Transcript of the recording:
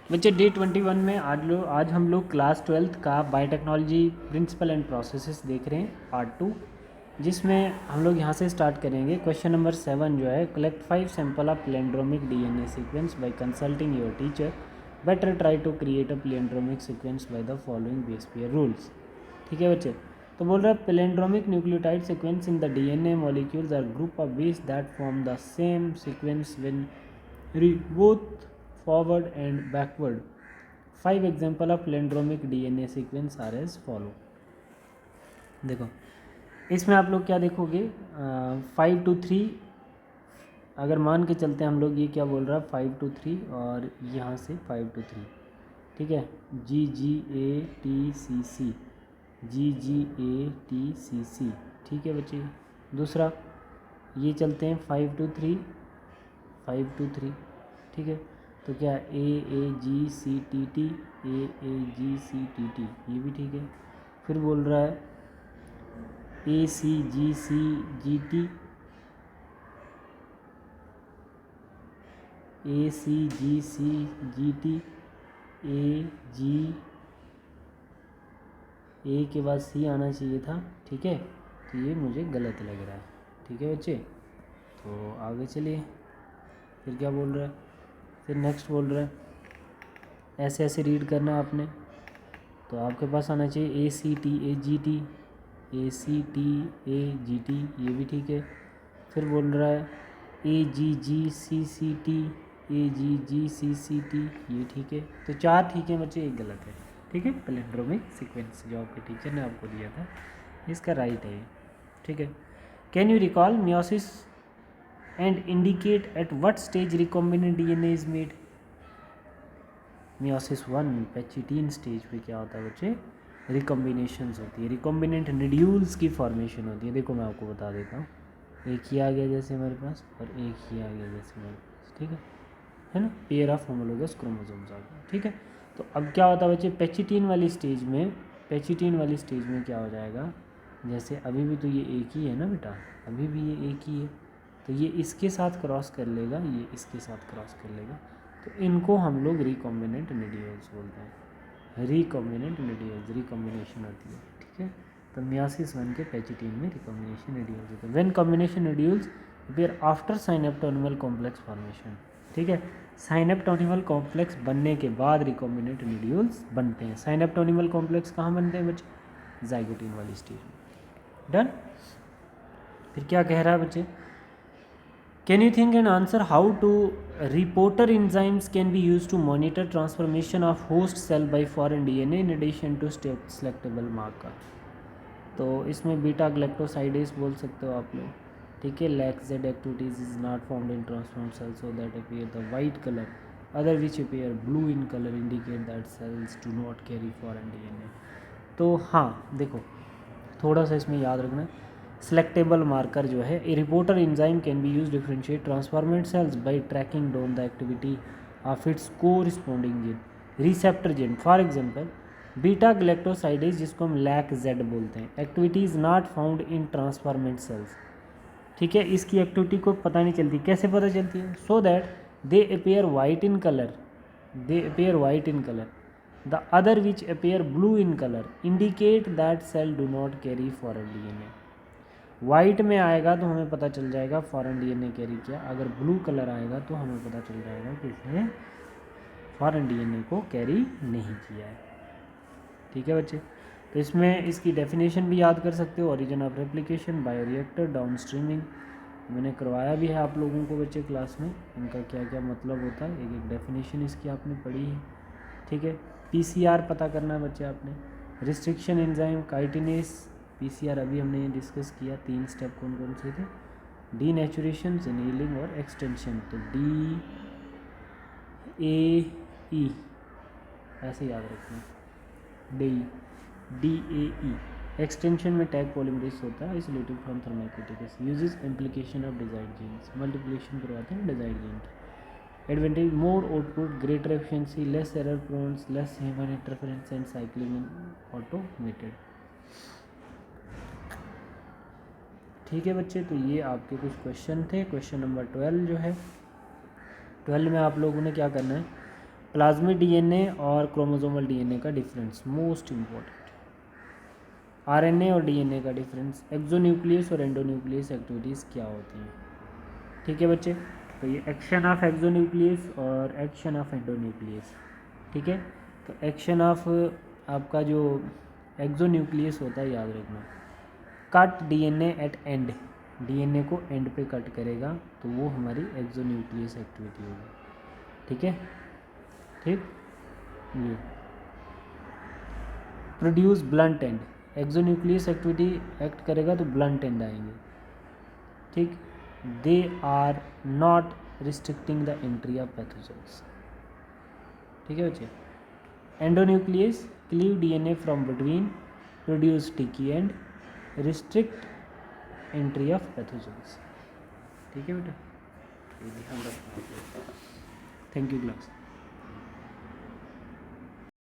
बच्चे डे 21 में आज हम लोग क्लास 12th का बायोटेक्नोलॉजी प्रिंसिपल एंड प्रोसेसेस देख रहे हैं पार्ट 2, जिसमें हम लोग यहाँ से स्टार्ट करेंगे। क्वेश्चन नंबर 7 जो है, collect 5 sample of palindromic DNA sequence by consulting your teacher, better try to create a palindromic sequence by the following base pair rules. ठीक है बच्चे, तो बोल रहा है palindromic nucleotide sequence in the DNA molecules are group of base that form the same sequence when both forward and backward. 5 example of palindromic DNA sequence are as follow। देखो इसमें आप लोग क्या देखोगे, 5 to 3, अगर मान के चलते हैं हम लोग, ये क्या बोल रहा है 5 to 3 और यहाँ से 5 to 3, ठीक है, GGATCC GGATCC, ठीक है बच्चे। दूसरा ये चलते हैं 5 to 3 5 to 3, ठीक है, तो क्या AAGCTT AAGCTT, ये भी ठीक है। फिर बोल रहा है ACGCGT ACGCGT AG, ए के बाद सी आना चाहिए था, ठीक है, तो ये मुझे गलत लग रहा है। ठीक है बच्चे, तो आगे चलिए। फिर क्या बोल रहा है, फिर नेक्स्ट बोल रहा है ऐसे ऐसे रीड करना आपने, तो आपके पास आना चाहिए ACTAGT ACTAGT, ये भी ठीक है। फिर बोल रहा है AGGCCT AGGCCT, ये ठीक है। तो 4 ठीक है बच्चे, एक गलत है। ठीक है, पैलिंड्रोमिक सीक्वेंस जो आपके टीचर ने आपको दिया था, इसका राइट है। ठीक है, can you recall meiosis and indicate at what stage recombinant DNA is made. Meiosis 1 pachytene stage पे क्या होता है बच्चे, रिकॉम्बिनेशंस होती है, रिकॉम्बिनेंट निड्यूल्स की फॉर्मेशन होती है। देखो मैं आपको बता देता हूँ, एक ही आ गया जैसे हमारे पास और एक ही आ गया जैसे हमारे पास, ठीक है ना, पेयर ऑफ होमोलोगस क्रोमोसोम्स आ गए। ठीक है, तो अब क्या होता है बच्चे, पैचिटीन वाली स्टेज में क्या हो जाएगा, जैसे अभी भी तो ये एक ही है ना बेटा, अभी भी ये एक ही है, तो ये इसके साथ क्रॉस कर लेगा, ये इसके साथ क्रॉस कर लेगा, तो इनको हम लोग रिकॉम्बिनेंट निड्यूल्स बोलते हैं। रिकॉम्बिनेंट निड्यूल्स, रिकॉम्बिनेशन होती है। ठीक है, तो मियोसिस 1 के पैचिटीन में रिकॉम्बिनेशन निड्यूल्स होते हैं। When combination nodules appear after synaptonemal complex formation. ठीक है, साइनेप्टोनिमल कॉम्प्लेक्स बनने के बाद रिकॉम्बिनेंट निड्यूल्स बनते हैं। साइनेप्टोनिमल कॉम्प्लेक्स कहाँ बनते हैं बच्चे, जाइगोटीन वाली स्टेज में। डन। फिर क्या कह रहा है बच्चे, can you think and answer how to reporter enzymes can be use to monitor transformation of host cell by foreign DNA in addition to selectable marker. तो इसमें बीटा ग्लैक्टोसाइडेस बोल सकते हो आप लोग। ठीक है, lac Z activities is not found in transform cells so that appear the white colour, other which appear blue in colour indicate that cells do not carry foreign DNA. तो हाँ देखो, थोड़ा सा इसमें याद रखना, सेलेक्टेबल मार्कर जो है, a reporter enzyme can be use differentiate transformed cells by tracking down the activity of its corresponding gene, receptor gene. For example beta galactosidase, जिसको हम लैक जेड बोलते हैं, activity is not found in transformed cells. ठीक है, इसकी activity को पता नहीं चलती। कैसे पता चलती है, so that they appear white in colour, the other which appear blue in color indicate that cell do not carry foreign DNA। White में आएगा तो हमें पता चल जाएगा फॉरेन डीएनए कैरी किया, अगर ब्लू कलर आएगा तो हमें पता चल जाएगा कि इसने फॉरेन डीएनए को कैरी नहीं किया है। ठीक है बच्चे, तो इसमें इसकी डेफिनेशन भी याद कर सकते हो, origin of replication, bioreactor, down streaming, मैंने करवाया भी है आप लोगों को बच्चे क्लास में, इनका क्या क्या मतलब होता है, एक एक डेफिनेशन इसकी आपने पढ़ी है। ठीक है, पीसीआर पता करना है बच्चे आपने, रिस्ट्रिक्शन एंजाइम, काइटिनेस, पीसीआर अभी हमने डिस्कस किया। 3 स्टेप कौन कौन से थे, डीनेचुरेशन, एनीलिंग और एक्सटेंशन। तो DAE ऐसे याद रखना, DAE। एक्सटेंशन में टैग पॉलीमरेज होता है, isolated from thermokinetics, uses amplification of desired genes, multiplication करवाते हैं desired gene. Advantage, more output, greater efficiency, less error prone, less human interference and cycling in automated. ठीक है बच्चे, तो ये आपके कुछ क्वेश्चन थे। क्वेश्चन नंबर 12 जो है, 12 में आप लोगों ने क्या करना है, प्लाज्मिड डीएनए और क्रोमोसोमल डीएनए का डिफरेंस मोस्ट इम्पोर्टेंट। आरएनए और डीएनए का डिफरेंस, एक्सोन्यूक्लियस और एंडोन्यूक्लियस एक्टिविटीज़ क्या होती हैं। ठीक है बच्चे, तो ये एक्शन ऑफ एक्सोन्यूक्लियस और एक्शन ऑफ एंडोन्यूक्लियस। ठीक है, तो एक्शन ऑफ आपका जो एक्सोन्यूक्लियस होता है याद रखना, cut DNA at and, DNA को एंड पे कट करेगा तो वो हमारी एक्सोन्यूक्लियस एक्टिविटी होगी। ठीक है, ठीक। ये produce blunt end, exonuclease activity act करेगा तो ब्लंट एंड आएंगे। ठीक, they are not restricting the entry of pathogens. ठीक है बच्चे, endonuclease cleave DNA from between, produce sticky end, restrict entry of pathogens. ठीक है बेटा, ये ध्यान रखना। Thank you class.